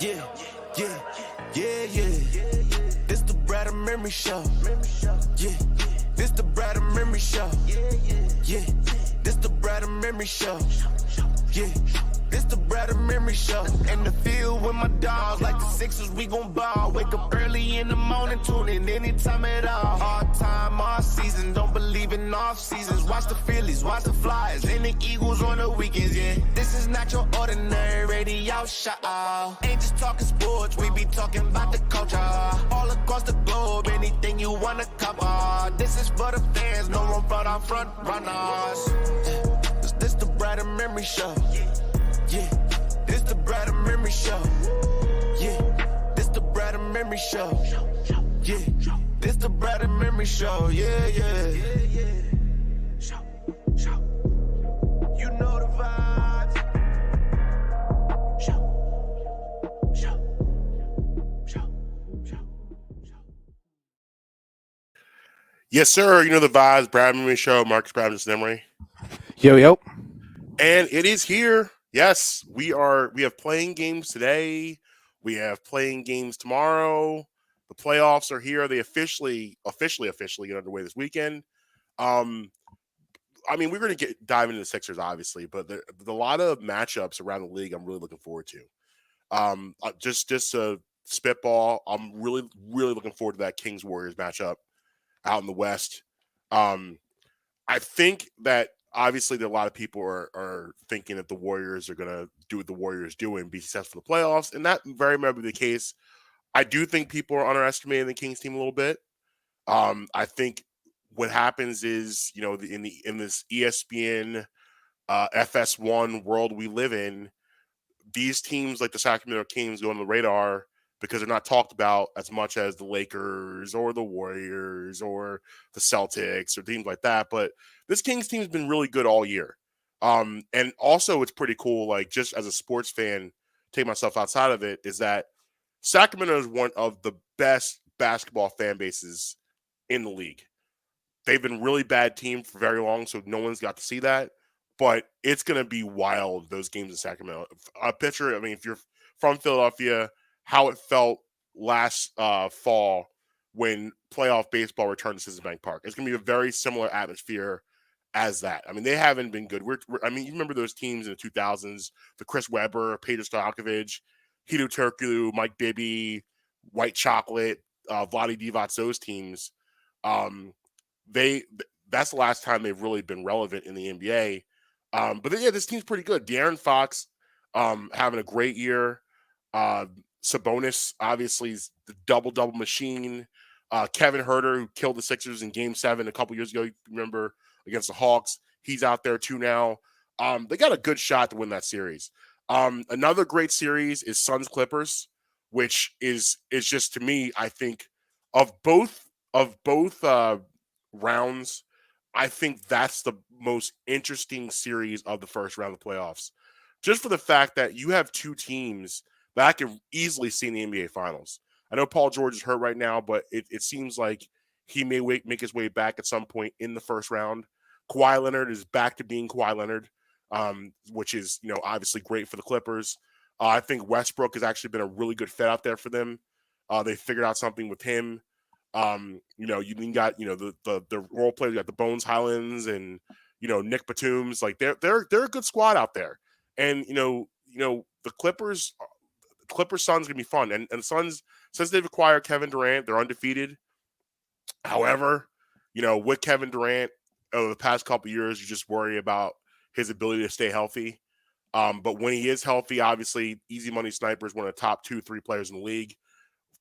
Yeah, yeah, yeah, yeah. This the Brad and Memory Show. Yeah, this the Brad and Memory Show. Yeah, this the Brad and Memory Show. Yeah, this the Brad and Memory Show. In the field with my dogs, like the Sixers, we gon' ball. Wake up early in the morning, tune in anytime at all. Hard time, all season, don't believe in off seasons. Watch the Phillies, watch the Flyers, and the Eagles on the weekends, yeah. This is not your ordinary radio show. Ain't just talking sports, we be talking about the culture. All across the globe, anything you wanna cover. This is for the fans, no room for our front runners. This the Brad and Memory Show. Yeah, this the Brad and Memory Show. Yeah, this the Brad and Memory Show. Yeah, this the Brad and Memory Show. Yeah, yeah. You know the vibes. Yes, sir. You know the vibes. Brad Memory Show. Marcus Bradman's Memory. Yo. And it is here. Yes, we have playing games today. We have playing games tomorrow. The playoffs are here. They officially get underway this weekend. I mean, we're going to dive into the Sixers, obviously, but there's a lot of matchups around the league I'm really looking forward to. Just a spitball. I'm really looking forward to that Kings Warriors matchup out in the West. I think that obviously there are a lot of people are thinking that the Warriors are going to do what the Warriors do and be successful in the playoffs, and that very much be the case. I do think people are underestimating the Kings team a little bit. I think what happens is, you know, in this ESPN FS1 world we live in, these teams like the Sacramento Kings go on the radar because they're not talked about as much as the Lakers or the Warriors or the Celtics or teams like that. But this Kings team has been really good all year. And also it's pretty cool, like just as a sports fan, take myself outside of it, is that Sacramento is one of the best basketball fan bases in the league. They've been a really bad team for very long, so no one's got to see that. But it's going to be wild, those games in Sacramento. A picture, I mean, if you're from Philadelphia, how it felt last fall when playoff baseball returned to Citizens Bank Park. It's going to be a very similar atmosphere as that. I mean, they haven't been good. I mean, you remember those teams in the 2000s, the Chris Webber, Peter Stojakovic, Hideo Turkoglu, Mike Bibby, White Chocolate, Vlade Divac, those teams. That's the last time they've really been relevant in the NBA. But yeah, this team's pretty good. De'Aaron Fox having a great year. Sabonis obviously is the double machine. Kevin Huerter, who killed the Sixers in Game 7 a couple years ago, you remember, against the Hawks. He's out there too now. They got a good shot to win that series. Another great series is Suns Clippers, which is just, to me, I think of both rounds, I think that's the most interesting series of the first round of the playoffs. Just for the fact that you have two teams that I can easily see in the NBA Finals. I know Paul George is hurt right now, but it seems like he may make his way back at some point in the first round. Kawhi Leonard is back to being Kawhi Leonard, which is, you know, obviously great for the Clippers. I think Westbrook has actually been a really good fit out there for them. They figured out something with him. You know, you got, you know, the role players, you got the Bones Highlands and, you know, Nick Batum's, like they're a good squad out there. And, you know, the Clippers Suns gonna be fun. And the Suns, since they've acquired Kevin Durant, they're undefeated. However, you know, with Kevin Durant over the past couple of years, you just worry about his ability to stay healthy. But when he is healthy, obviously, Easy Money Sniper is one of the top 2-3 players in the league.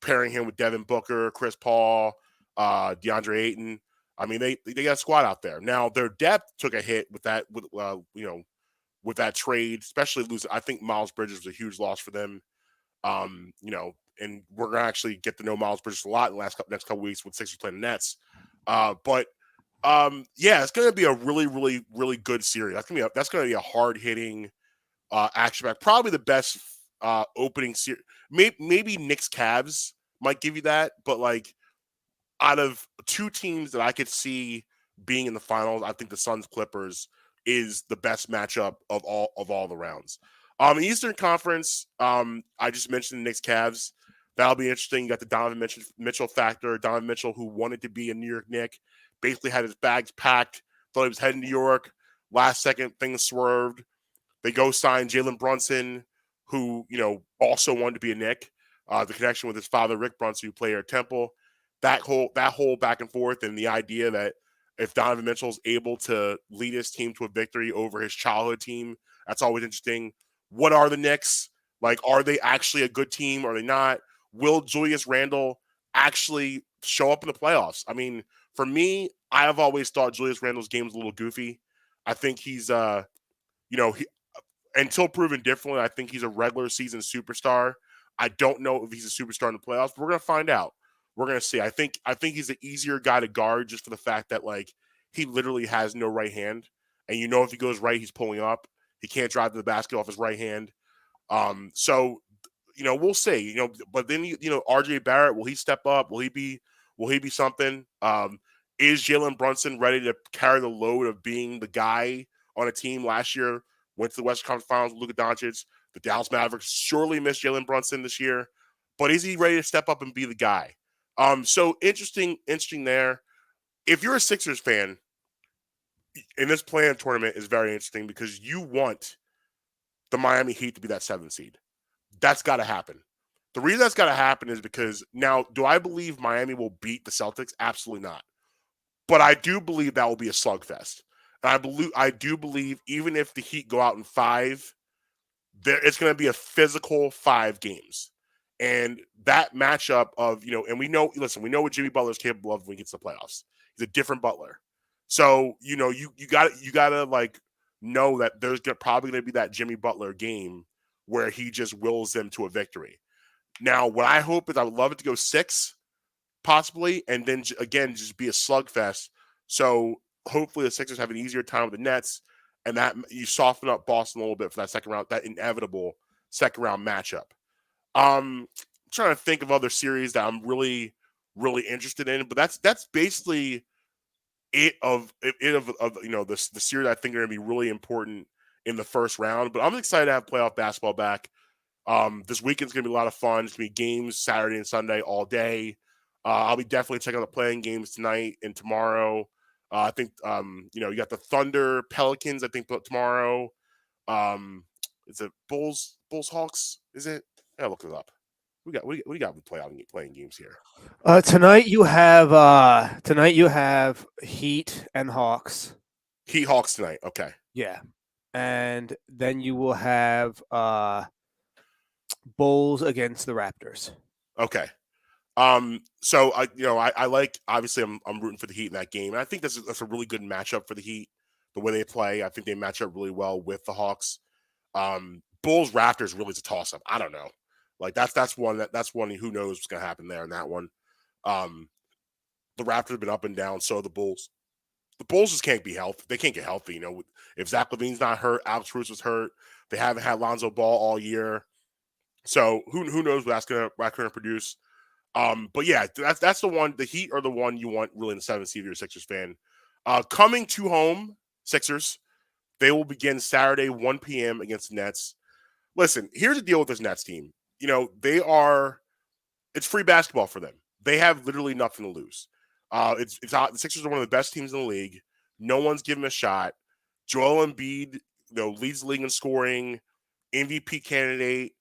Pairing him with Devin Booker, Chris Paul, DeAndre Ayton. I mean, they got a squad out there. Now their depth took a hit with that, with that trade, especially losing. I think Miles Bridges was a huge loss for them. You know, and we're gonna actually get to know Miles Bridges a lot in the next couple weeks with Sixers playing the Nets. But yeah, it's gonna be a really good series. That's gonna be a hard hitting action back. Probably the best opening series. Maybe Knicks Cavs might give you that, but like out of two teams that I could see being in the finals, I think the Suns Clippers is the best matchup of all the rounds. Eastern Conference, I just mentioned the Knicks Cavs. That'll be interesting. You got the Mitchell factor. Donovan Mitchell, who wanted to be a New York Knick, basically had his bags packed, thought he was heading to New York. Last second, things swerved. They go sign Jalen Brunson, who, also wanted to be a Knick. The connection with his father, Rick Brunson, who played at Temple. That whole back and forth, and the idea that if Donovan Mitchell's able to lead his team to a victory over his childhood team, that's always interesting. What are the Knicks? Like, are they actually a good team? Are they not? Will Julius Randle actually show up in the playoffs? I mean, for me, I have always thought Julius Randle's game is a little goofy. I think he's, he, until proven differently, I think he's a regular season superstar. I don't know if he's a superstar in the playoffs, but we're gonna find out. We're gonna see. I think he's an easier guy to guard just for the fact that like he literally has no right hand, and if he goes right, he's pulling up. He can't drive to the basket off his right hand. So we'll see. But then RJ Barrett, will he step up? Will he be something? Is Jalen Brunson ready to carry the load of being the guy on a team last year? Went to the Western Conference Finals with Luka Doncic. The Dallas Mavericks surely missed Jalen Brunson this year, but is he ready to step up and be the guy? So interesting there. If you're a Sixers fan, in this play-in tournament is very interesting because you want the Miami Heat to be that 7th seed. That's got to happen. The reason that's got to happen is because now, do I believe Miami will beat the Celtics? Absolutely not. But I do believe that will be a slugfest. And I do believe even if the Heat go out in 5, it's going to be a physical 5 games. And that matchup of, and we know what Jimmy Butler is capable of when he gets to the playoffs. He's a different Butler. So, you gotta like know that there's probably going to be that Jimmy Butler game where he just wills them to a victory. Now, what I hope is I would love it to go 6, possibly, and then again just be a slugfest. So hopefully the Sixers have an easier time with the Nets, and that you soften up Boston a little bit for that second round, that inevitable second round matchup. I'm trying to think of other series that I'm really, really interested in, but that's basically it of the series I think are going to be really important in the first round. But I'm excited to have playoff basketball back. This weekend's going to be a lot of fun. It's going to be games Saturday and Sunday all day. I'll be definitely checking out the playing games tonight and tomorrow. I think you got the Thunder Pelicans. I think tomorrow. Is it Bulls Hawks? Is it? Yeah, look it up. We got what do you got with playing games here? Tonight you have Heat and Hawks. Heat Hawks tonight. Okay. Yeah, and then you will have Bulls against the Raptors. Okay. So I like, obviously I'm rooting for the Heat in that game. And I think that's a really good matchup for the Heat, the way they play. I think they match up really well with the Hawks. Bulls Raptors really is a toss up. I don't know. Like that's one who knows what's gonna happen there in that one. The Raptors have been up and down, so the Bulls. The Bulls just can't be healthy. They can't get healthy. If Zach LaVine's not hurt, Alex Ruiz was hurt. They haven't had Lonzo Ball all year. So who knows what that's gonna produce. But yeah, that's the one. The Heat are the one you want really in the 7th seed if you're a Sixers fan. Coming to home, Sixers. They will begin Saturday 1 p.m. against the Nets. Listen, here's the deal with this Nets team. It's free basketball for them. They have literally nothing to lose. The Sixers are one of the best teams in the league. No one's given them a shot. Joel Embiid, leads the league in scoring, MVP candidate.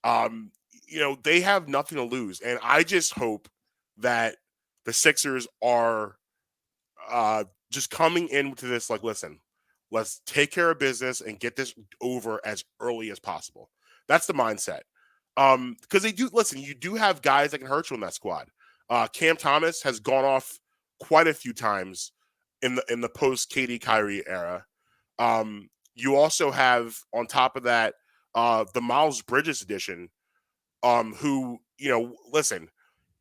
They have nothing to lose. And I just hope that the Sixers are just coming into this like, listen, let's take care of business and get this over as early as possible. That's the mindset. Because they do, listen, you do have guys that can hurt you in that squad. Cam Thomas has gone off quite a few times in the post KD Kyrie era. You also have, on top of that, the Miles Bridges edition, who, listen,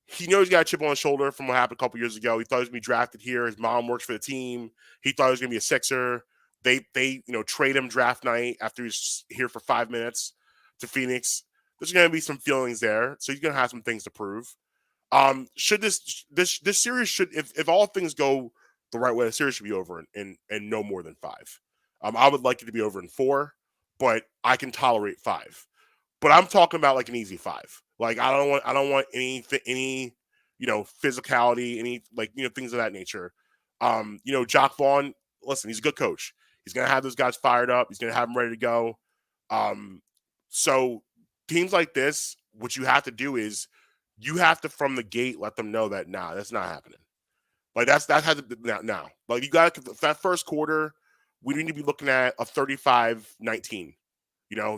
he knows he's got a chip on his shoulder from what happened a couple years ago. He thought he was going to be drafted here. His mom works for the team. He thought he was going to be a Sixer. They trade him draft night after he's here for 5 minutes to Phoenix. There's going to be some feelings there, so he's going to have some things to prove. Should this series if all things go the right way, the series should be over in no more than 5. I would like it to be over in 4, but I can tolerate 5. But I'm talking about like an easy 5. Like I don't want any physicality, any things of that nature. Jock Vaughn, listen, he's a good coach. He's gonna have those guys fired up. He's gonna have them ready to go. So teams like this, what you have to do is you have to from the gate let them know that that's not happening. Like that has to now. Like you got that first quarter, we need to be looking at a 35-19.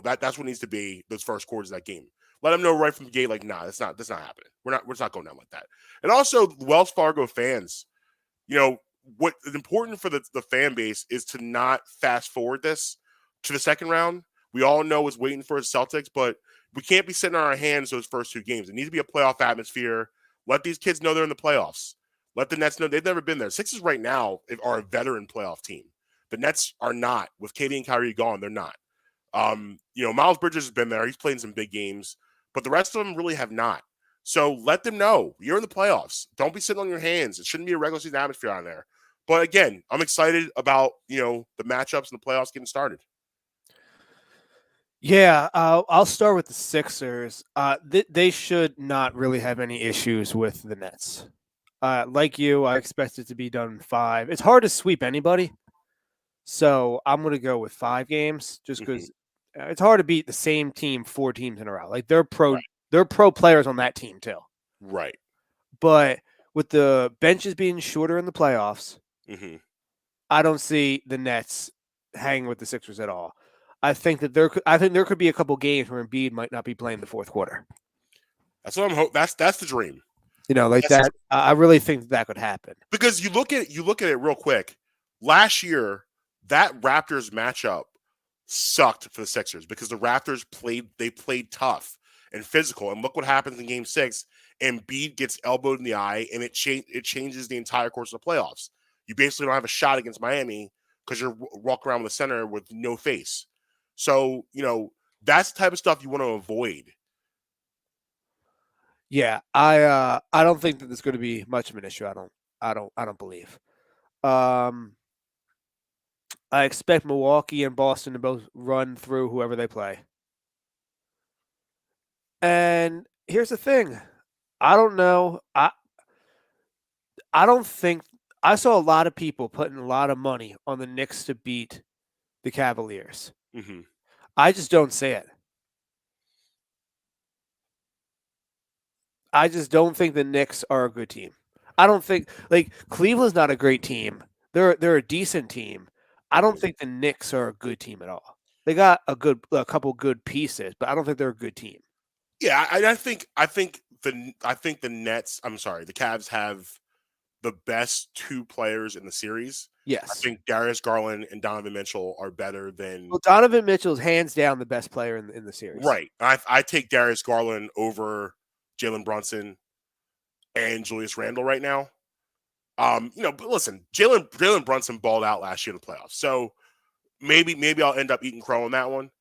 That's what needs to be those first quarters of that game. Let them know right from the gate, like, that's not happening. We're not going down like that. And also, Wells Fargo fans, what is important for the fan base is to not fast forward this to the second round. We all know it's waiting for the Celtics, but we can't be sitting on our hands those first 2 games. It needs to be a playoff atmosphere. Let these kids know they're in the playoffs. Let the Nets know they've never been there. Sixers right now are a veteran playoff team. The Nets are not. With KD and Kyrie gone, they're not. Miles Bridges has been there. He's played in some big games, but the rest of them really have not. So let them know you're in the playoffs. Don't be sitting on your hands. It shouldn't be a regular season atmosphere on there. But again, I'm excited about, the matchups and the playoffs getting started. Yeah, I'll start with the Sixers. They should not really have any issues with the Nets. Like you, I expect it to be done in 5. It's hard to sweep anybody, so I'm going to go with 5 games just because it's hard to beat the same team 4 teams in a row. Like they're pro players on that team too. Right. But with the benches being shorter in the playoffs, I don't see the Nets hanging with the Sixers at all. I think there could be a couple games where Embiid might not be playing the fourth quarter. That's what I'm hoping. That's the dream. That. I really think that could happen because you look at it real quick. Last year, that Raptors matchup sucked for the Sixers because the Raptors played tough and physical. And look what happens in Game 6. Embiid gets elbowed in the eye, and it changes the entire course of the playoffs. You basically don't have a shot against Miami because you're walking around the center with no face. So, that's the type of stuff you want to avoid. Yeah, I don't think that there's going to be much of an issue. I don't believe. I expect Milwaukee and Boston to both run through whoever they play. And here's the thing. I don't know. I don't think I saw a lot of people putting a lot of money on the Knicks to beat the Cavaliers. I just don't see it. I just don't think the Knicks are a good team. I don't think Cleveland's not a great team. They're a decent team. I don't think the Knicks are a good team at all. They got a couple good pieces, but I don't think they're a good team. Yeah, I think the Nets. I'm sorry, the Cavs have the best 2 players in the series. Yes, I think Darius Garland and Donovan Mitchell are better than. Well, Donovan Mitchell is hands down the best player in the series. Right. I take Darius Garland over Jalen Brunson and Julius Randle right now. But listen, Jalen Brunson balled out last year in the playoffs, so maybe I'll end up eating crow on that one.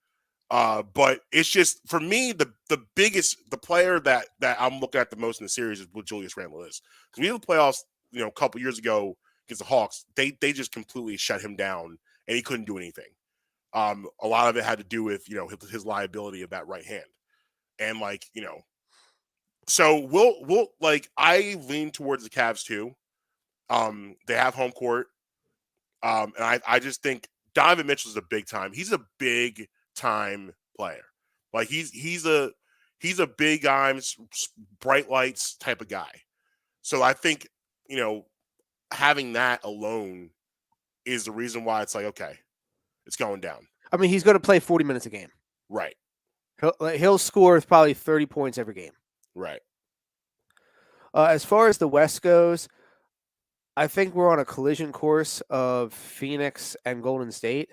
But it's just for me the player that I'm looking at the most in the series is what Julius Randle is. Because we had the playoffs, a couple years ago against the Hawks, they just completely shut him down and he couldn't do anything. A lot of it had to do with his liability of that right hand, and so we'll I lean towards the Cavs too. They have home court, and I just think Donovan Mitchell is a big time. He's a big time player. Like he's a big arms, bright lights type of guy. So I think having that alone is the reason why it's like, okay, it's going down. I mean, he's going to play 40 minutes a game. Right. He'll score probably 30 points every game. Right. As far as the West goes, I think we're on a collision course of Phoenix and Golden State.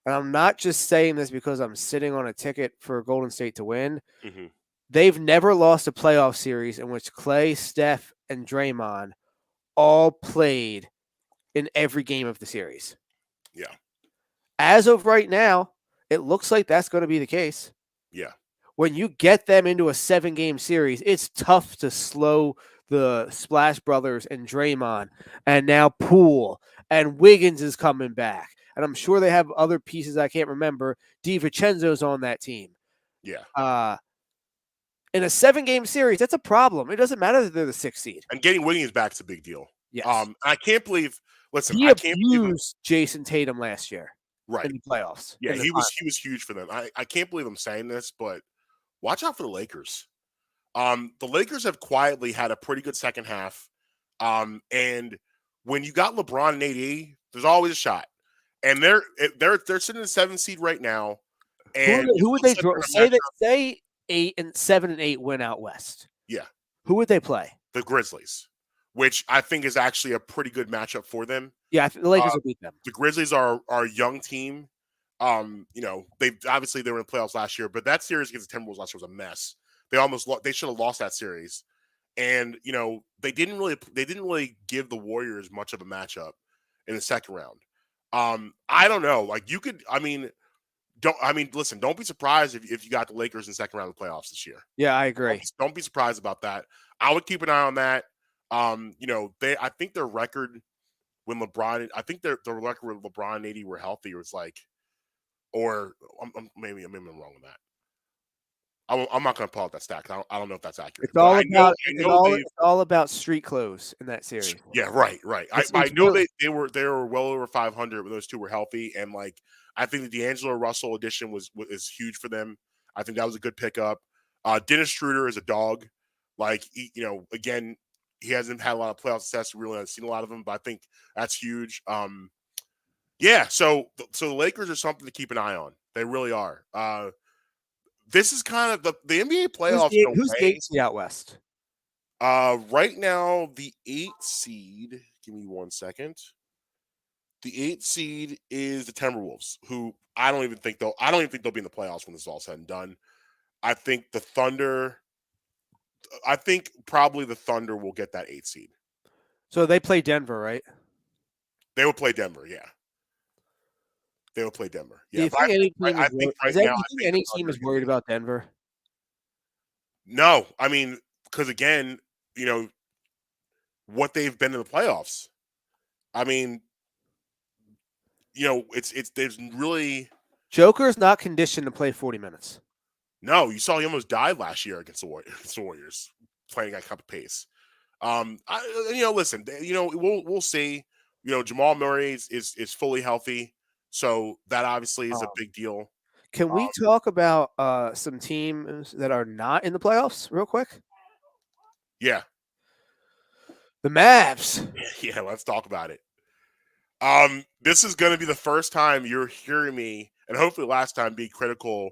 And I'm not just saying this because I'm sitting on a ticket for Golden State to win. Mm-hmm. They've never lost a playoff series in which Clay, Steph, and Draymond all played in every game of the series. Yeah. As of right now, it looks like that's going to be the case. Yeah. When you get them into a 7-game series, it's tough to slow the Splash Brothers and Draymond, and now Poole and Wiggins is coming back. and I'm sure they have other pieces I can't remember. DiVincenzo's on that team. Yeah. In a 7-game series, that's a problem. It doesn't matter that they're the 6th seed. And getting Wiggins back is a big deal. Yes. I can't believe. Listen, He I can't believe abused Jason Tatum last year right. in the playoffs. Yeah, in the he finals. was huge for them. I can't believe I'm saying this, but watch out for the Lakers. The Lakers have quietly had a pretty good second half. And when you got LeBron and AD, there's always a shot. And they're sitting in the 7th seed right now. And Who would they like draw? Say 7 and 8 win out west. Yeah. Who would they play? The Grizzlies, which I think is actually a pretty good matchup for them. Yeah, the Lakers will beat them. The Grizzlies are a young team. They were in the playoffs last year, but that series against the Timberwolves last year was a mess. They should have lost that series. And they didn't really give the Warriors much of a matchup in the second round. I don't know. Like listen, don't be surprised if you got the Lakers in the second round of the playoffs this year. Yeah, I agree. Don't be surprised about that. I would keep an eye on that. I think their record when LeBron, their record when LeBron and AD were healthy was like, or maybe I'm wrong with that. I'm not going to pull out that stat. I don't know if that's accurate. It's all about street clothes in that series. Yeah, right. I know they were well over 500 when those two were healthy, and like I think the D'Angelo Russell addition is huge for them. I think that was a good pickup. Dennis Schroeder is a dog. Like again, he hasn't had a lot of playoff success. We really haven't seen a lot of them, but I think that's huge. Yeah. So the Lakers are something to keep an eye on. They really are. This is kind of the NBA playoffs. Who's the 8th seed out west? Right now, the 8th seed. Give me 1 second. The 8th seed is the Timberwolves, who I don't even think they'll be in the playoffs when this is all said and done. I think the Thunder. I think probably the Thunder will get that 8th seed. So they play Denver, right? They will play Denver. Yeah. They will play Denver. Yeah, Do you think any team is worried about Denver? No, I mean, because again, what they've been in the playoffs. I mean, there's really Joker's not conditioned to play 40 minutes. No, you saw he almost died last year against the Warriors playing at cup of pace. Listen, we'll see. Jamal Murray is fully healthy. So that obviously is a big deal. Can we talk about some teams that are not in the playoffs real quick? Yeah. The Mavs. Yeah, let's talk about it. This is going to be the first time you're hearing me, and hopefully last time, be critical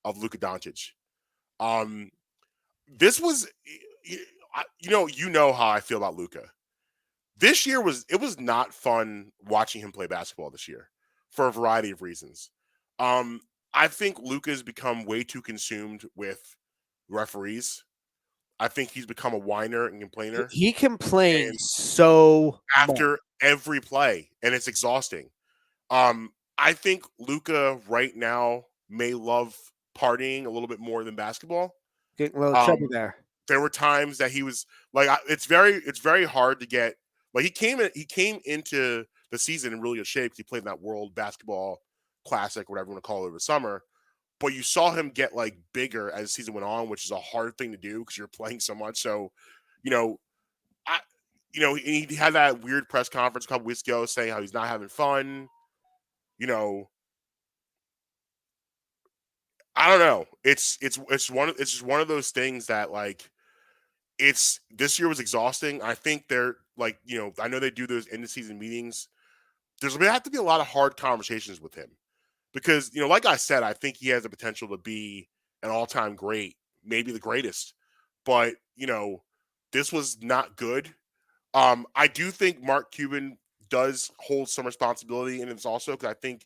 of Luka Doncic. This was, how I feel about Luka. This year was not fun watching him play basketball this year. For a variety of reasons. I think Luka's become way too consumed with referees. I think he's become a whiner and complainer. He complains so after much. Every play, and it's exhausting. I think Luka right now may love partying a little bit more than basketball. Getting a little chubby there. There were times that he was like, it's very hard to get. Like he came into the season in really good shape. He played in that World Basketball Classic, whatever you want to call it, over the summer. But you saw him get like bigger as the season went on, which is a hard thing to do because you're playing so much. So, he had that weird press conference a couple weeks ago saying how he's not having fun. I don't know. It's just one of those things that like this year was exhausting. I think they're like, I know they do those end of season meetings. There's going to have to be a lot of hard conversations with him because, like I said, I think he has the potential to be an all-time great, maybe the greatest, but this was not good. I do think Mark Cuban does hold some responsibility in this also, because I think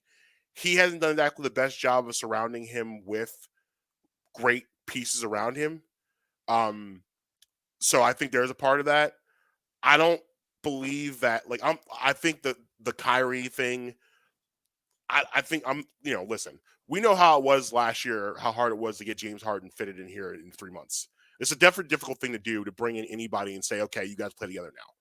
he hasn't done exactly the best job of surrounding him with great pieces around him. So I think there's a part of that. I don't believe that. Like I think that the Kyrie thing. I think listen. We know how it was last year. How hard it was to get James Harden fitted in here in 3 months. It's a difficult thing to do to bring in anybody and say, okay, you guys play together now.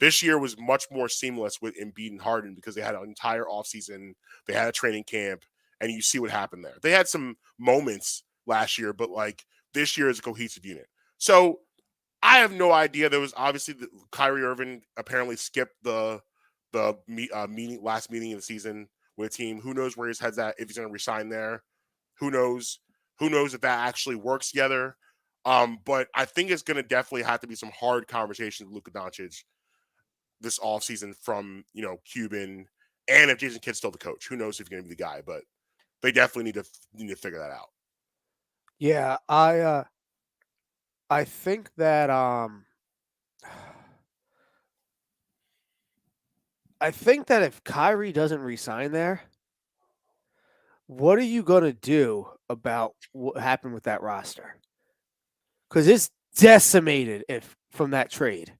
This year was much more seamless with Embiid and Harden because they had an entire offseason, they had a training camp, and you see what happened there. They had some moments last year, but like this year is a cohesive unit. So I have no idea. There was obviously Kyrie Irving apparently skipped the last meeting of the season with a team. Who knows where his head's at, if he's going to resign there. Who knows? Who knows if that actually works together? But I think it's going to definitely have to be some hard conversations with Luka Doncic this offseason from, Cuban, and if Jason Kidd's still the coach. Who knows if he's going to be the guy, but they definitely need to figure that out. Yeah, I think that if Kyrie doesn't resign there, what are you going to do about what happened with that roster? Because it's decimated from that trade.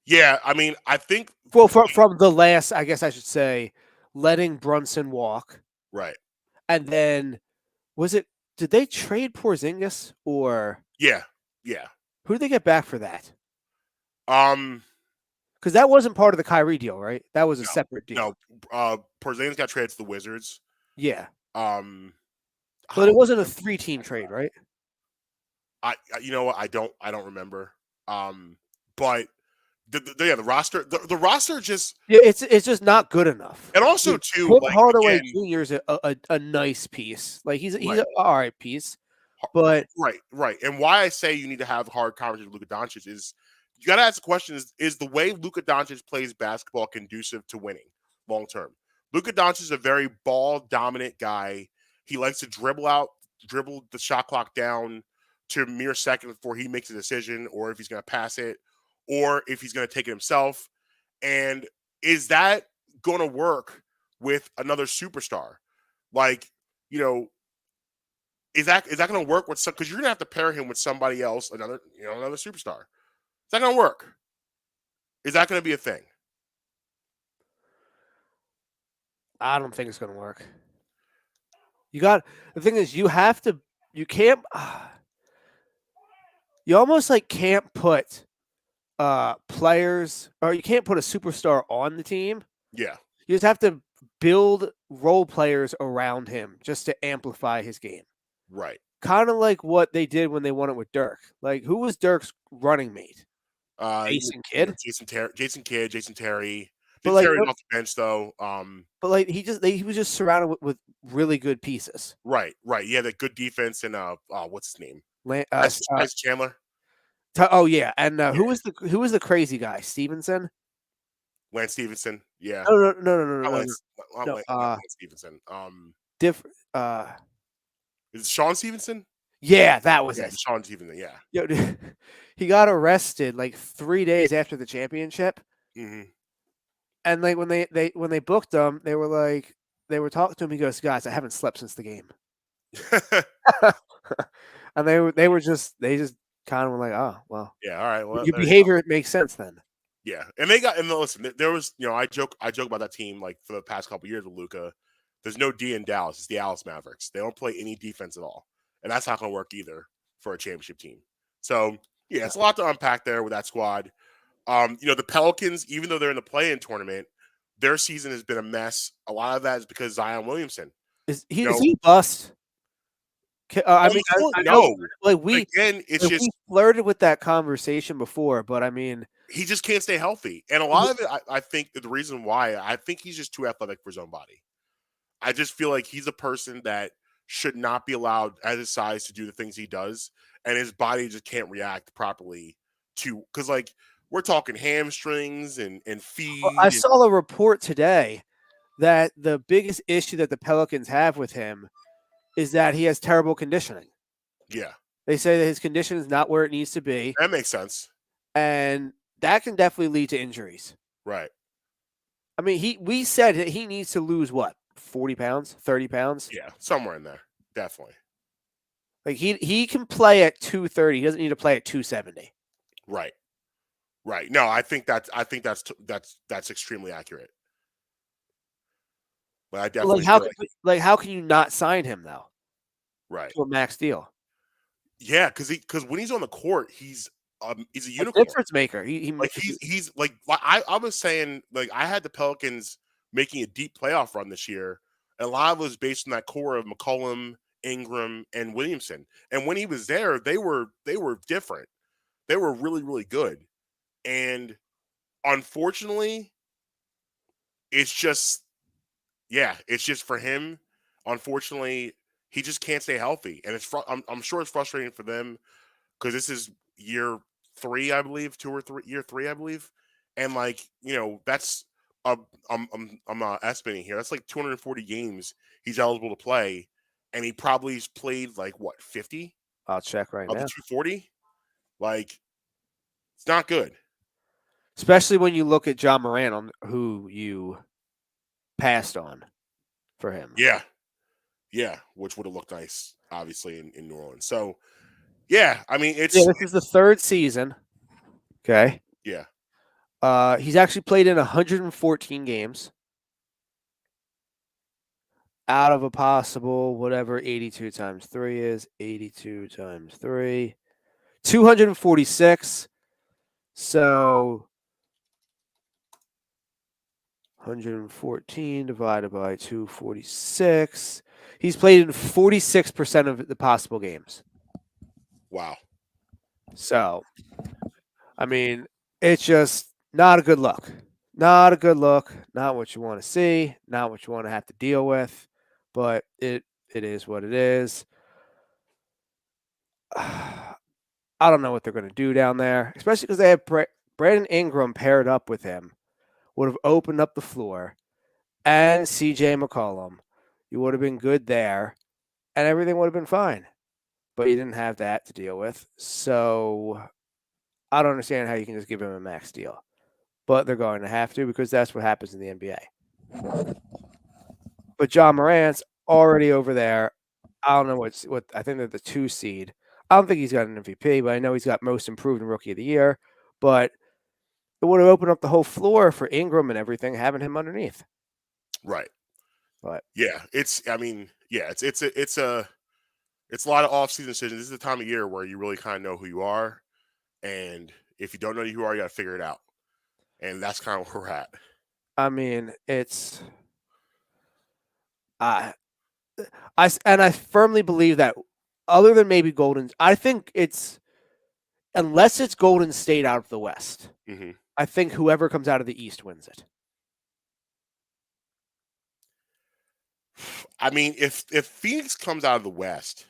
Yeah, I mean, I think from the last, I guess I should say, letting Brunson walk, right, and then did they trade Porzingis or yeah, who did they get back for that? Because that wasn't part of the Kyrie deal, right? That was a separate deal. No, Porzingis got traded to the Wizards. Yeah, but it wasn't a 3-team trade, right? You know what? I don't remember. But the roster, the roster just it's just not good enough. And also too, Tim Hardaway Jr. is a nice piece. Like he's an all right piece, but right. And why I say you need to have hard conversations with Luka Doncic is you got to ask the question: is the way Luka Doncic plays basketball conducive to winning long term? Luka Doncic is a very ball dominant guy. He likes to dribble the shot clock down to a mere second before he makes a decision, or if he's going to pass it, or if he's going to take it himself. And is that going to work with another superstar? Like, is that going to work with some? Because you're going to have to pair him with somebody else, another superstar. Is that going to work? Is that going to be a thing? I don't think it's going to work. The thing is, you can't, you almost like can't put players, or you can't put a superstar on the team. Yeah. You just have to build role players around him just to amplify his game. Right. Kind of like what they did when they won it with Dirk. Like, who was Dirk's running mate? Jason Kidd? Jason Kidd, Jason Terry. But Terry off the bench though. But like he was just surrounded with really good pieces. Right. Yeah, the good defense and what's his name? Chandler. Oh yeah, and who was the crazy guy? Stevenson. Lance Stevenson. Yeah. No. Lance Stevenson. Different. Is it Sean Stevenson? Yeah, that was it. Sean Stevenson. Yeah. Yo, he got arrested like 3 days after the championship. Mm-hmm. And like when they booked him, they were talking to him. He goes, "Guys, I haven't slept since the game." And they just kind of were like, "Oh, well, yeah, all right, well, your behavior makes sense then." Yeah, and listen, there was I joke about that team like for the past couple of years with Luka. There's no D in Dallas. It's the Dallas Mavericks. They don't play any defense at all, and that's not going to work either for a championship team. So yeah, it's a lot to unpack there with that squad. The Pelicans, even though they're in the play-in tournament, their season has been a mess. A lot of that is because Zion Williamson. Is he bust? I know, like we flirted with that conversation before, but I mean, he just can't stay healthy, and a lot of it, I think, the reason why I think he's just too athletic for his own body. I just feel like he's a person that should not be allowed at his size to do the things he does, and his body just can't react properly to because like. We're talking hamstrings and feet. Well, I saw a report today that the biggest issue that the Pelicans have with him is that he has terrible conditioning. Yeah. They say that his condition is not where it needs to be. That makes sense. And that can definitely lead to injuries. Right. I mean, we said that he needs to lose what, 40 pounds, 30 pounds? Yeah, somewhere in there. Definitely. Like he can play at 230. He doesn't need to play at 270. Right. No, I think that's extremely accurate. But I definitely how can you not sign him though? Right. To a max deal. Yeah, because when he's on the court, he's he's a A unicorn. difference maker. Like he's like I was saying, like I had the Pelicans making a deep playoff run this year. And a lot of it was based on that core of McCollum, Ingram, and Williamson. And when he was there, they were different. They were really, really good. And unfortunately, it's just it's just for him. Unfortunately, he just can't stay healthy, and I'm sure it's frustrating for them because this is year 3, I believe, year 3, I believe, and like that's I'm estimating here. That's like 240 games he's eligible to play, and he probably's played like what 50 I'll check right of the now. 240. Like it's not good. Especially when you look at John Moran, on who you passed on for him. Yeah, which would have looked nice, obviously, in New Orleans. So, yeah, I mean, This is the 3rd season. Okay. Yeah. He's actually played in 114 games out of a possible whatever 82 times 3 is. 82 times 3. 246. So 114 divided by 246. He's played in 46% of the possible games. Wow. So, I mean, it's just not a good look. Not a good look. Not what you want to see. Not what you want to have to deal with. But it is what it is. I don't know what they're going to do down there, especially because they have Brandon Ingram paired up with him. Would have opened up the floor. And CJ McCollum. You would have been good there. And everything would have been fine. But you didn't have that to deal with. So I don't understand how you can just give him a max deal. But they're going to have to because that's what happens in the NBA. But John Morant's already over there. I don't know what I think they're the 2 seed. I don't think he's got an MVP, but I know he's got most improved and rookie of the year. But it would have opened up the whole floor for Ingram and everything, having him underneath. Right. But yeah, it's a lot of off-season decisions. This is the time of year where you really kind of know who you are, and if you don't know who you are, you got to figure it out. And that's kind of where we're at. I mean, it's I firmly believe that other than maybe I think it's unless it's Golden State out of the West. Mm-hmm. I think whoever comes out of the East wins it. I mean, if Phoenix comes out of the West,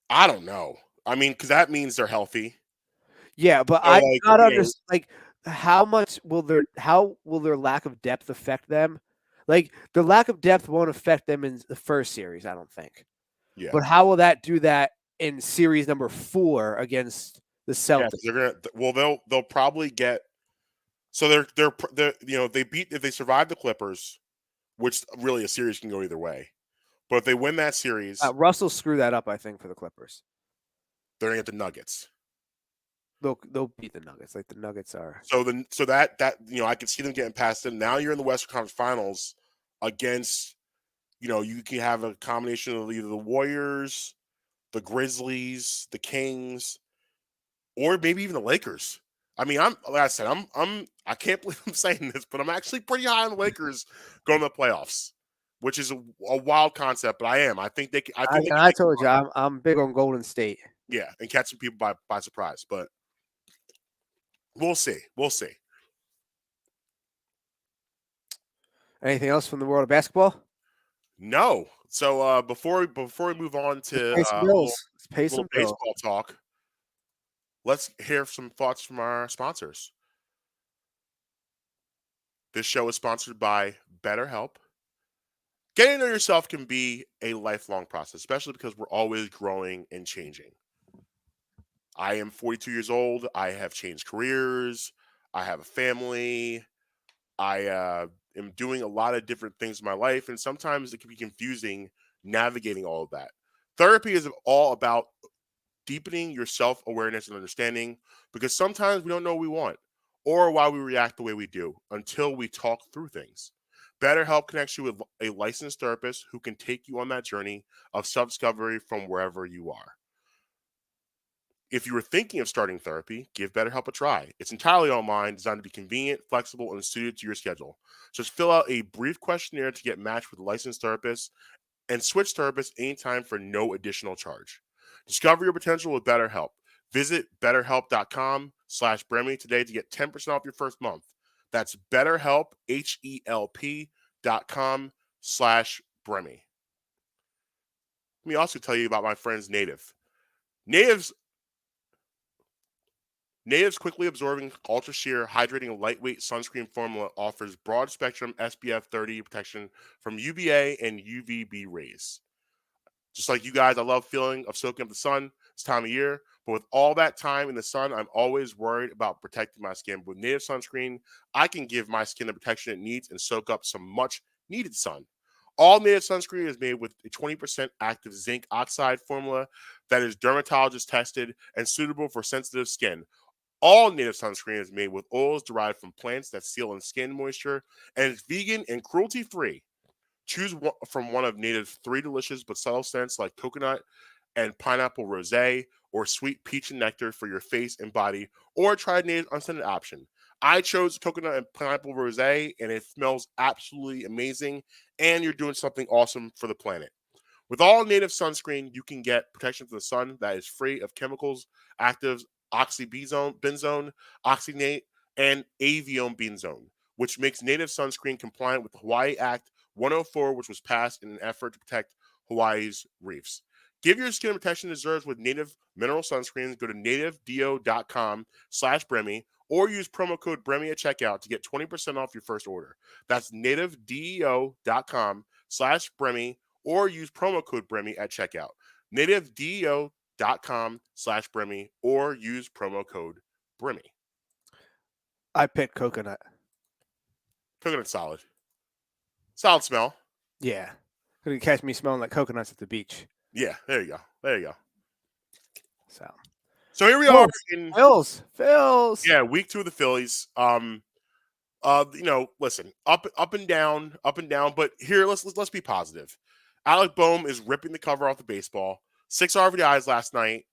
I don't know. I mean, because that means they're healthy. Yeah, but So, I not understand. Like, how will their lack of depth affect them? Like, the lack of depth won't affect them in the first series, I don't think. Yeah. But how will that do that in series number 4 against the Celtics? Yeah, they're gonna. Well, they'll probably get. So they're if they survive the Clippers, which really a series can go either way. But if they win that series, Russell screw that up, I think, for the Clippers. they're gonna get the Nuggets. They'll beat the Nuggets. Like the Nuggets are. So that I can see them getting past them. Now you're in the Western Conference Finals against, you can have a combination of either the Warriors, the Grizzlies, the Kings, or maybe even the Lakers. I mean, like I said, I can't believe I'm saying this, but I'm actually pretty high on the Lakers going to the playoffs, which is a wild concept, but I am. I think they. I told you I'm big on Golden State. Yeah, and catching people by surprise, but we'll see. We'll see. Anything else from the world of basketball? No. So before we move on to pay some bills. Baseball talk, let's hear some thoughts from our sponsors. This show is sponsored by BetterHelp. Getting to know yourself can be a lifelong process, especially because we're always growing and changing. I am 42 years old. I have changed careers. I have a family. I am doing a lot of different things in my life, and sometimes it can be confusing navigating all of that. Therapy is all about deepening your self-awareness and understanding, because sometimes we don't know what we want or why we react the way we do until we talk through things. BetterHelp connects you with a licensed therapist who can take you on that journey of self-discovery from wherever you are. If you were thinking of starting therapy, give BetterHelp a try. It's entirely online, designed to be convenient, flexible, and suited to your schedule. Just fill out a brief questionnaire to get matched with a licensed therapist and switch therapists anytime for no additional charge. Discover your potential with BetterHelp. Visit betterhelp.com/Bremy today to get 10% off your first month. That's BetterHelp, HELP.com/Bremy. Let me also tell you about my friends Native. Native's quickly absorbing ultra sheer hydrating lightweight sunscreen formula offers broad spectrum SPF 30 protection from UVA and UVB rays. Just like you guys, I love feeling of soaking up the sun this time of year. But with all that time in the sun, I'm always worried about protecting my skin. With Native sunscreen, I can give my skin the protection it needs and soak up some much needed sun. All Native sunscreen is made with a 20% active zinc oxide formula that is dermatologist tested and suitable for sensitive skin. All Native sunscreen is made with oils derived from plants that seal in skin moisture, and it's vegan and cruelty-free. Choose from one of Native's 3 delicious but subtle scents like coconut and pineapple rosé or sweet peach and nectar for your face and body, or try Native's unscented option. I chose coconut and pineapple rosé, and it smells absolutely amazing, and you're doing something awesome for the planet. With all Native sunscreen, you can get protection from the sun that is free of chemicals, actives, oxybenzone, oxynate, and avione benzone, which makes Native sunscreen compliant with the Hawaii Act 104, which was passed in an effort to protect Hawaii's reefs. Give your skin protection it deserves with Native mineral sunscreens. Go to nativedeo.com/Bremy or use promo code Bremy at checkout to get 20% off your first order. That's nativedeo.com/Bremy or use promo code Bremy at checkout. nativedeo.com/Bremy or use promo code Bremy. I picked coconut. Coconut solid. Solid smell. Yeah. Gonna catch me smelling like coconuts at the beach. Yeah, there you go. There you go. So here we are in Phillies. Yeah, week 2 of the Phillies. Listen, up and down, but here let's be positive. Alec Boehm is ripping the cover off the baseball. 6 RBIs last night.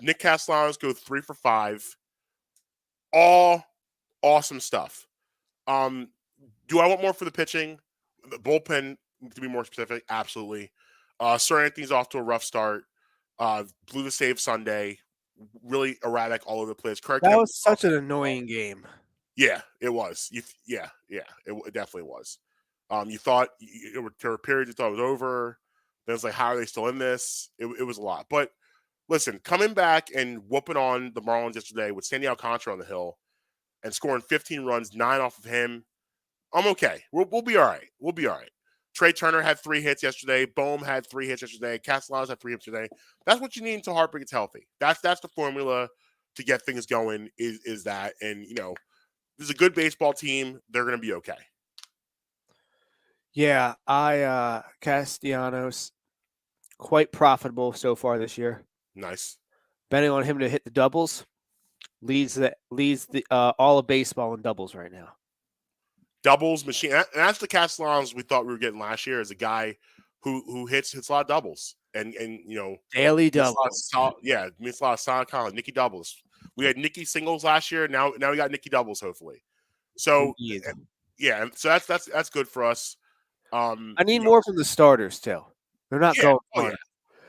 Nick Castellanos go 3 for 5. All awesome stuff. Do I want more for the pitching? The bullpen, to be more specific, absolutely. Sir Anthony's off to a rough start. Blew the save Sunday. Really erratic all over the place. That was such an annoying game. Yeah, it was. It definitely was. You thought there were periods you thought it was over. Then it's like, how are they still in this? It was a lot. But listen, coming back and whooping on the Marlins yesterday with Sandy Alcantara on the hill and scoring 15 runs, 9 off of him, I'm okay. We'll be all right. We'll be all right. Trey Turner had 3 hits yesterday. Boehm had 3 hits yesterday. Castellanos had 3 hits today. That's what you need until Harper gets healthy. That's the formula to get things going. Is that, and this is a good baseball team. They're going to be okay. Yeah, Castellanos quite profitable so far this year. Nice. Betting on him to hit the doubles leads the all of baseball in doubles right now. Doubles machine. And that's the Castellanos we thought we were getting last year, as a guy who hits a lot of doubles and daily doubles. Meets a lot of solid college. Nicky doubles. We had Nicky singles last year. Now we got Nicky doubles, hopefully. So yeah, so that's good for us. I need more from the starters too. They're not going on. Yeah.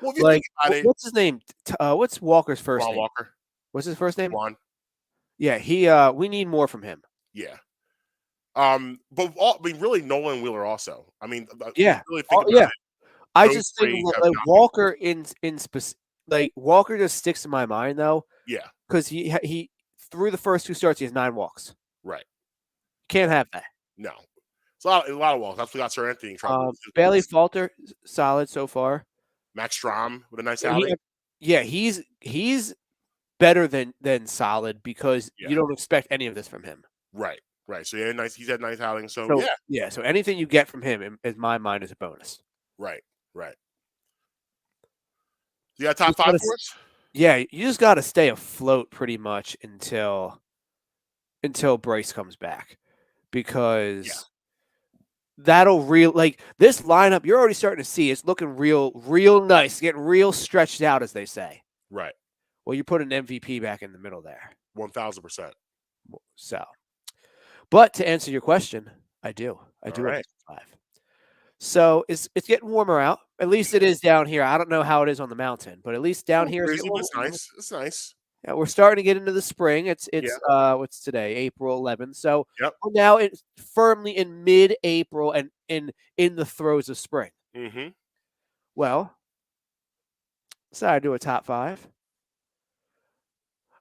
Well, if you like, think about it, what's his name? What's Walker's first Ron name? Walker. What's his first name? Juan. Yeah, we need more from him. Yeah. But really Nolan Wheeler also. I mean, yeah, really think about it. I just think like Walker in like Walker just sticks in my mind though. Yeah, because he through the first 2 starts he has 9 walks. Right. Can't have that. No, it's a lot of walks. That's what got Sir Anthony in trouble. Bailey Falter solid so far. Max Strom with a nice outing. He's better than solid because you don't expect any of this from him. Right. So he's had nice outings. So So anything you get from him, in my mind, is a bonus. Right. You got top 5 for us? Yeah, you just got to stay afloat pretty much until Bryce comes back, because that'll this lineup you're already starting to see it's looking real nice, getting real stretched out, as they say. Right. Well, you put an MVP back in the middle there. 1000%. So, but to answer your question, I do. I do All have right. 5. So it's getting warmer out. At least it is down here. I don't know how it is on the mountain, but at least down here it's Crazy, getting but warmer. it's nice. It's nice. Yeah, we're starting to get into the spring. It's Yeah. what's today? April 11th. So Yep. we're now firmly in mid-April and in the throes of spring. Mm-hmm. Well, decided to do a top 5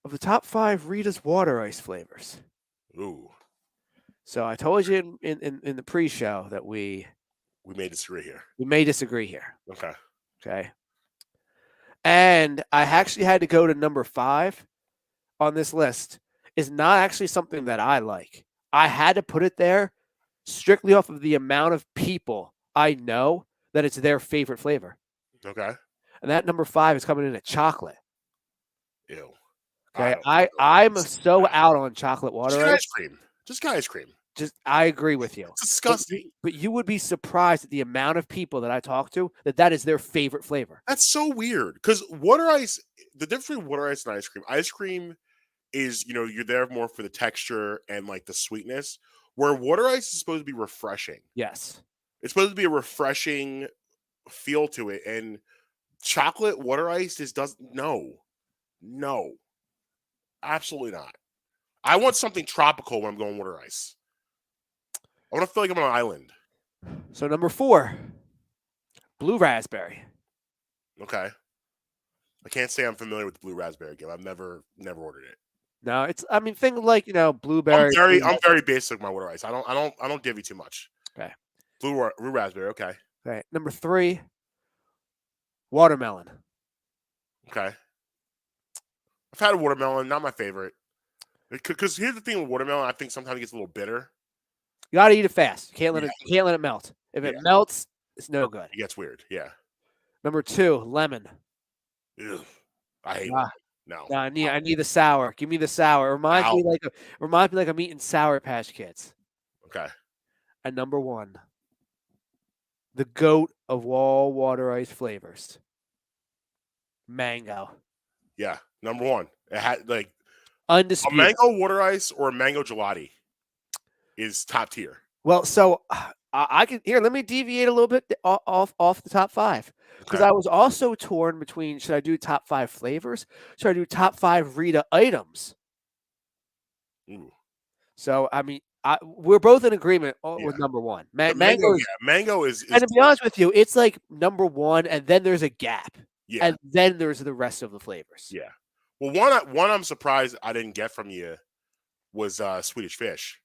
of the top 5 Rita's water ice flavors. Ooh. So I told you in the pre-show that we may disagree here. We may disagree here. Okay. Okay. And I actually had to go to number 5 on this list. Is not actually something that I like. I had to put it there strictly off of the amount of people I know that it's their favorite flavor. Okay. And that number 5 is coming in at chocolate. Ew. Okay. I'm so out on chocolate water Just ice. ice cream. Just ice cream. I agree with you. It's disgusting. But you would be surprised at the amount of people that I talk to that is their favorite flavor. That's so weird because water ice, the difference between water ice and ice cream is, you're there more for the texture and like the sweetness, where water ice is supposed to be refreshing. Yes. It's supposed to be a refreshing feel to it. And chocolate water ice no, absolutely not. I want something tropical when I'm going water ice. I want to feel like I'm on an island. So number 4, blue raspberry. Okay. I can't say I'm familiar with the blue raspberry game. I've never ordered it. No, things like, blueberry. I'm very basic with my water ice. I don't give you too much. Okay. Blue raspberry, okay. Okay. Number 3, watermelon. Okay. I've had a watermelon, not my favorite. Because here's the thing with watermelon, I think sometimes it gets a little bitter. You got to eat it fast. You can't let it melt. If it melts, it's no good. It gets weird. Yeah. Number 2, lemon. Ugh. I hate lemon. No. I need the sour. Give me the sour. It reminds me like I'm eating Sour Patch Kids. Okay. And number 1, the goat of all water ice flavors. Mango. Yeah. Number 1. It had like undisputed. A mango water ice or a mango gelati is top tier. Well, so I can let me deviate a little bit off the top 5 because I was also torn between should I do top 5 flavors? Should I do top 5 Rita items? Ooh. So we're both in agreement with number 1. Mango is. And to be honest with you, it's like number 1, and then there's a gap, and then there's the rest of the flavors. Yeah. Well, one I'm surprised I didn't get from you was Swedish fish.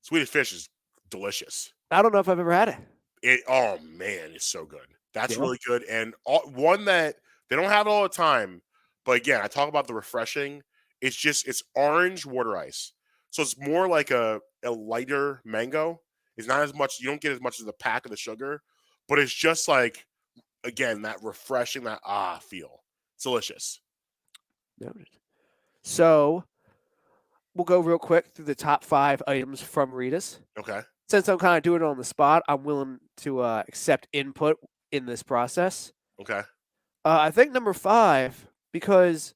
Swedish fish is delicious. I don't know if I've ever had it. Oh man, it's so good. That's really good, and one that they don't have it all the time. But again, I talk about the refreshing. It's orange water ice, so it's more like a lighter mango. It's not as much. You don't get as much as the pack of the sugar, but it's just like again that refreshing feel. It's delicious. Noted. So we'll go real quick through the top 5 items from Rita's. Okay. Since I'm kind of doing it on the spot, I'm willing to accept input in this process. Okay. I think number 5, because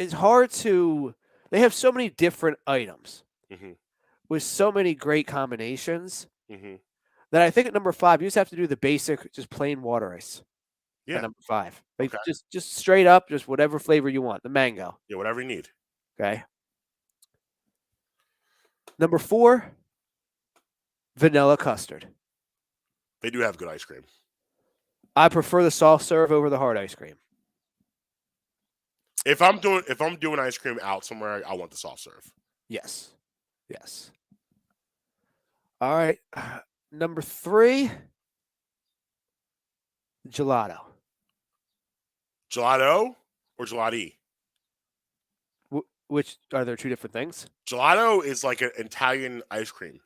it's hard to. They have so many different items with so many great combinations that I think at number 5, you just have to do the basic, just plain water ice. Yeah. At number 5. Like just straight up, just whatever flavor you want. The mango. Yeah, whatever you need. Okay. Number 4, vanilla custard. They do have good ice cream. I prefer the soft serve over the hard ice cream. If I'm doing ice cream out somewhere, I want the soft serve. Yes. All right. Number 3, gelato. Gelato or gelati? Which are there 2 different things? Gelato is like an Italian ice cream.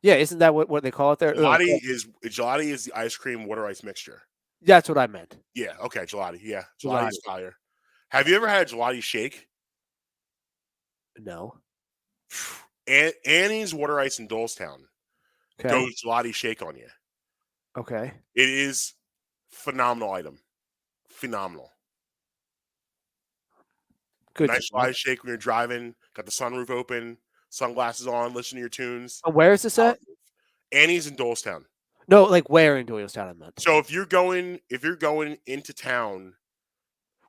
Yeah, isn't that what they call it there? Gelati is the ice cream water ice mixture. That's what I meant. Yeah, okay, gelati. Yeah, gelati is fire. Have you ever had a gelati shake? No. Annie's water ice in Dolestown goes gelati shake on you. Okay. It is phenomenal item. phenomenal. Good. Nice fly shake when you're driving. Got the sunroof open, sunglasses on, listen to your tunes. Where is this at? Annie's in Doylestown. No, like where in Doylestown I meant. So if you're going into town,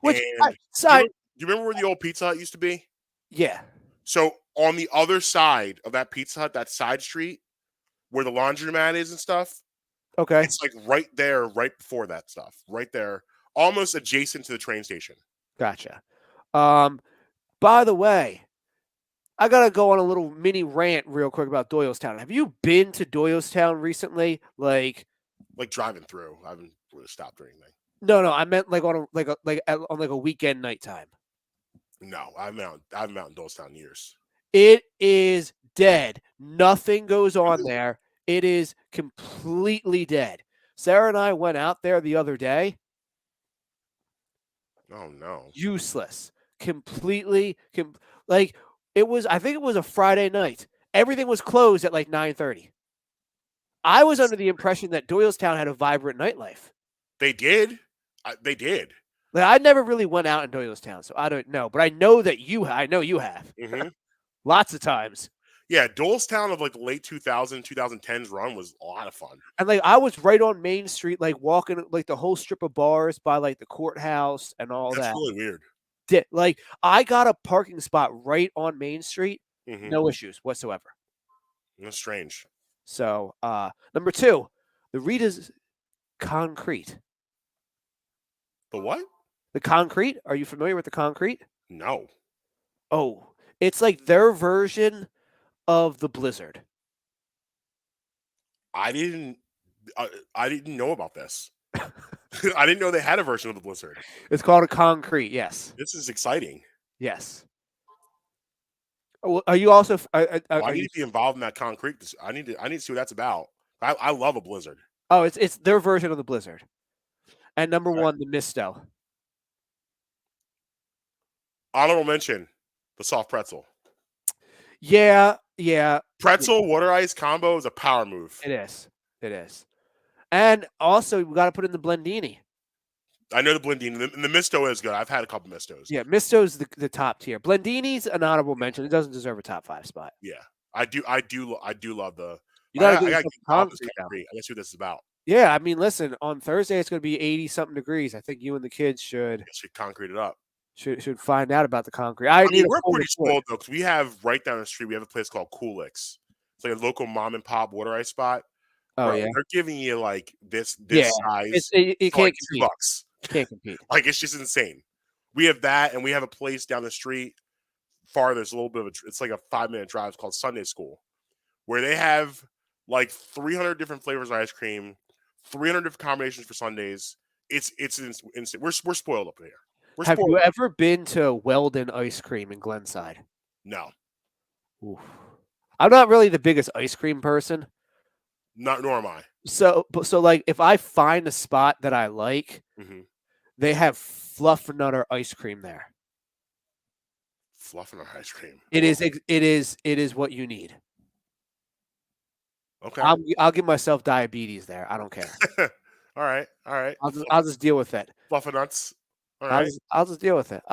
Which and side? do you remember where the old Pizza Hut used to be? Yeah. So on the other side of that Pizza Hut, that side street where the laundromat is and stuff, Okay. it's like right there, right before that stuff, right there, almost adjacent to the train station. Gotcha. By the way, I gotta go on a little mini rant real quick about Doylestown. Have you been to Doylestown recently? Like driving through. I haven't really stopped or anything. No, I meant like on a weekend nighttime. No, I haven't been out in Doylestown in years. It is dead. Nothing goes on there. It is completely dead. Sarah and I went out there the other day. Oh no. Useless. Completely I think it was a Friday night. Everything was closed at like 9:30. I was under the impression that Doylestown had a vibrant nightlife. They did. They did. Like, I never really went out in Doylestown, so I don't know. But I know that I know you have. Mm-hmm. Lots of times. Yeah, Doylestown of like the late 2010s run was a lot of fun. And like I was right on Main Street, like walking like the whole strip of bars by like the courthouse and all that. That's really weird. Like I got a parking spot right on Main Street. Mm-hmm. No issues whatsoever. That's strange. So number 2, the Rita's Concrete. The what? The Concrete? Are you familiar with the Concrete? No. Oh, it's like their version of the Blizzard. I didn't know about this. I didn't know they had a version of the Blizzard. It's called a Concrete. Yes. This is exciting. Yes. Are you also? I need to be involved in that Concrete. I need to see what that's about. I love a Blizzard. Oh, it's their version of the Blizzard. And number 1, the Misto. Honorable mention: the soft pretzel. Yeah. Pretzel water ice combo is a power move. It is. And also, we got to put in the Blendini. I know the Blendini. The Misto is good. I've had a couple Mistos. Yeah, Misto's the top tier. Blendini's an honorable mention. It doesn't deserve a top 5 spot. Yeah, I do love the. You gotta I got get Concrete. I guess who this is about. Yeah, I mean, listen. On Thursday, it's going to be 80-something degrees. I think you and the kids should concrete it up. Should find out about the concrete. We're pretty spoiled though, because we have right down the street. We have a place called Coolix. It's like a local mom and pop water ice spot. Oh yeah, they're giving you like this size. It can't like compete. $2. Can't compete. Like it's just insane. We have that, and we have a place down the street. Farther, there's a little bit of it's like a 5-minute drive. It's called Sunday School, where they have like 300 different flavors of ice cream, 300 different combinations for Sundays. It's insane. We're spoiled up here. Have you ever been to Weldon Ice Cream in Glenside? No. Oof. I'm not really the biggest ice cream person. Nor am I. So like if I find a spot that I like, they have Fluffernutter ice cream there. Fluffernutter ice cream. It is what you need. Okay. I'll give myself diabetes there. I don't care. All right. I'll just deal with it. Fluffernuts. All right. I'll just deal with it.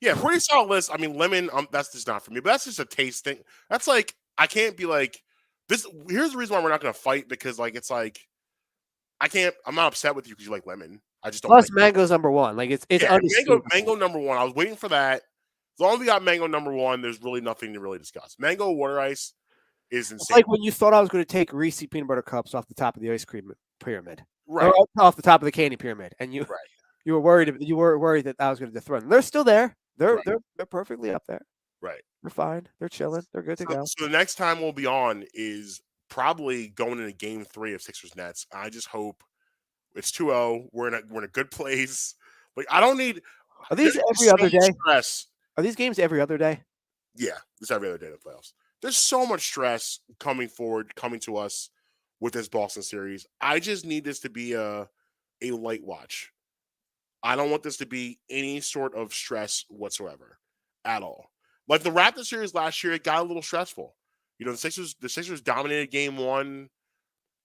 Yeah, pretty solid list. I mean, lemon, that's just not for me, but that's just a taste thing. That's like, I can't be like, this. Here's the reason why we're not going to fight, because like, it's like, I'm not upset with you because you like lemon. I just don't. Plus, mango's number 1. Like it's mango number 1. I was waiting for that. As long as we got mango number 1, there's really nothing to really discuss. Mango water ice is insane. It's like when you thought I was going to take Reese peanut butter cups off the top of the ice cream pyramid, right? Or off the top of the candy pyramid, and you were worried that I was going to dethrone them. They're still there. They're perfectly up there. Right. They're fine. They're chilling. They're good to go. So the next time we'll be on is probably going into Game 3 of Sixers Nets. I just hope it's 2-0. We're in a good place. Like I don't need. Are these every other day? Stress. Are these games every other day? Yeah, it's every other day in the playoffs. There's so much stress coming to us with this Boston series. I just need this to be a light watch. I don't want this to be any sort of stress whatsoever at all. Like the Raptors series last year, it got a little stressful. You know, the Sixers dominated game 1.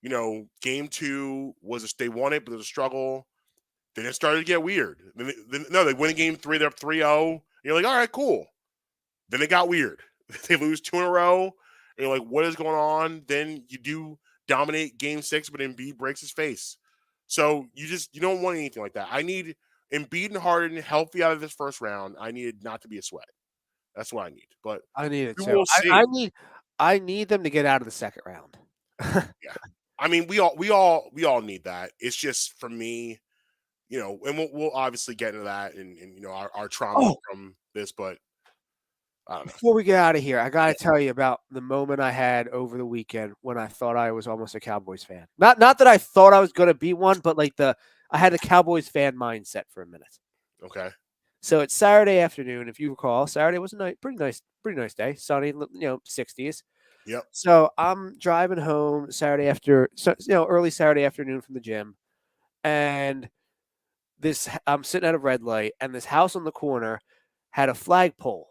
Game 2 they won it, but it was a struggle. Then it started to get weird. They win game 3, they're up 3-0. You're like, all right, cool. Then it got weird. They lose 2 in a row. And you're like, what is going on? Then you do dominate game 6, but Embiid breaks his face. So you don't want anything like that. I need Embiid and Harden healthy out of this first round. I need it not to be a sweat. That's what I need. But I need it we too. will see. I need them to get out of the second round. Yeah. I mean, we all need that. It's just for me, and we'll obviously get into that and our trauma from this, but I don't know. Before we get out of here, I got to tell you about the moment I had over the weekend when I thought I was almost a Cowboys fan. Not that I thought I was going to be one, but I had a Cowboys fan mindset for a minute. Okay. So it's Saturday afternoon, if you recall. Saturday was a pretty nice day, sunny, 60s. Yep. So I'm driving home early Saturday afternoon from the gym, and I'm sitting at a red light, and this house on the corner had a flagpole.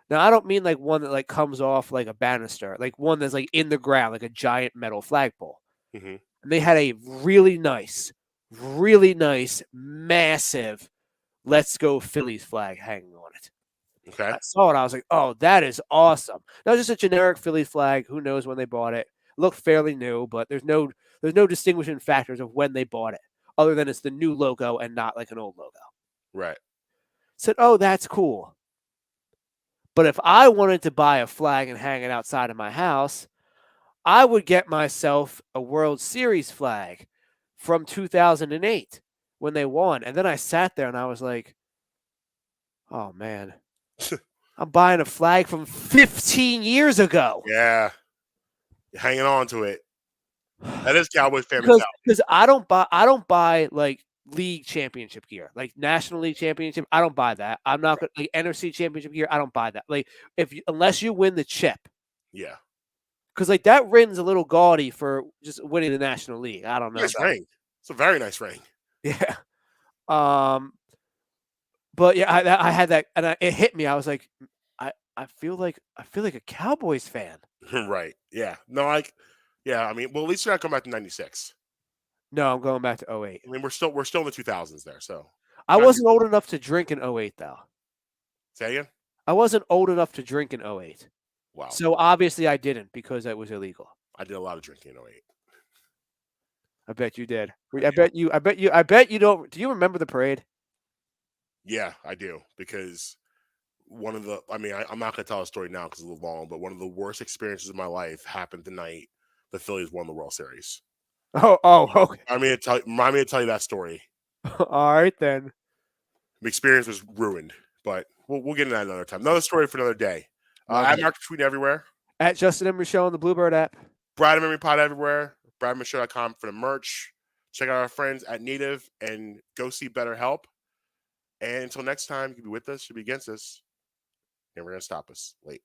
Now, I don't mean like one that comes off like a banister, like one that's like in the ground, like a giant metal flagpole. Mm-hmm. And they had a really nice, massive "Let's Go Phillies" flag hanging on it. Okay. I saw it. I was like, oh, that is awesome. Not just a generic Phillies flag. Who knows when they bought it? It looked fairly new, but there's no distinguishing factors of when they bought it, other than it's the new logo and not like an old logo. Right. Said, oh, that's cool. But if I wanted to buy a flag and hang it outside of my house, I would get myself a World Series flag from 2008 when they won. And then I sat there and I was like, oh, man, I'm buying a flag from 15 years ago. Yeah. You're hanging on to it. That is Cowboys fan mentality. Because I don't buy like league championship gear, like National League championship. I don't buy that. I'm not gonna NFC championship gear. I don't buy that. Like unless you win the chip. Yeah. Because that ring's a little gaudy for just winning the National League. I don't know. Nice ring. It's a very nice ring. Yeah. But yeah, I had that, and it hit me. I was like, I feel like a Cowboys fan. Right. Yeah. No. Yeah. I mean, well, at least you're not coming back to '96. No, I'm going back to 08. I mean, we're still in the 2000s there. So I wasn't old enough to drink in 08 though. Say again? I wasn't old enough to drink in 08. Wow. So obviously I didn't because that was illegal. I did a lot of drinking in 08. I bet you did. I bet you don't. Do you remember the parade? Yeah, I do, because I'm not going to tell a story now because it's a little long, but one of the worst experiences of my life happened the night the Phillies won the World Series. Oh, okay. Remind me to tell you that story. All right, then. The experience was ruined, but we'll get into that another time. Another story for another day. I'm Mark tweeting everywhere. At Justin Emery Show on the Bluebird app. Brad and Emery Pod everywhere. BradManshow.com for the merch. Check out our friends at Native and go see BetterHelp. And until next time, you can be with us, you can be against us. And we're going to stop us. Late.